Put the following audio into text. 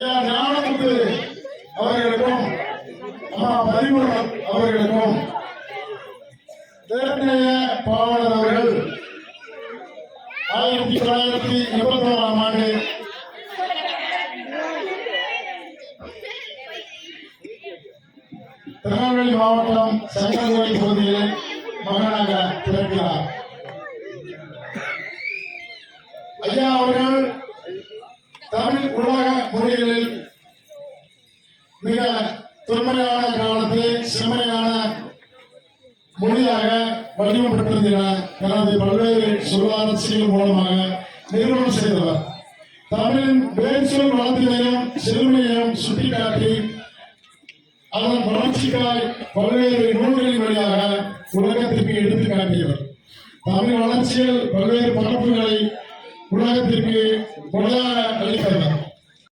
ஞானமுத்து அவர்களுக்கும் பரிமளம் அவர்களுக்கும் தேர்நேய பாவலர் அவர்கள் 1981ஆம் ஆண்டு திருநெல்வேலி மாவட்டம் சங்கரகோயில் பகுதியில் மகனாக பிறக்கிறார். ஐயா அவர்கள் தமிழ் உலக மொழிகளில் மிக தொன்மையான காலத்தை செம்மையான மொழியாக வடிவமைத்திருந்த தனது பல்வேறு சொல்லாட்சிகள் மூலமாக நிறுவனம் செய்தவர். தமிழின் வேர்ச்சொல் வளத்தினையும் செழுமையையும் சுட்டிக்காட்டி அதன் வளர்ச்சிக்காய் பல்வேறு நூல்களின் வழியாக உலகத்திற்கு எடுத்து காட்டியவர். தமிழ் வளர்ச்சியில் பல்வேறு பரப்புகளை உலகத்திற்கு கொடையாக அளித்தவர்.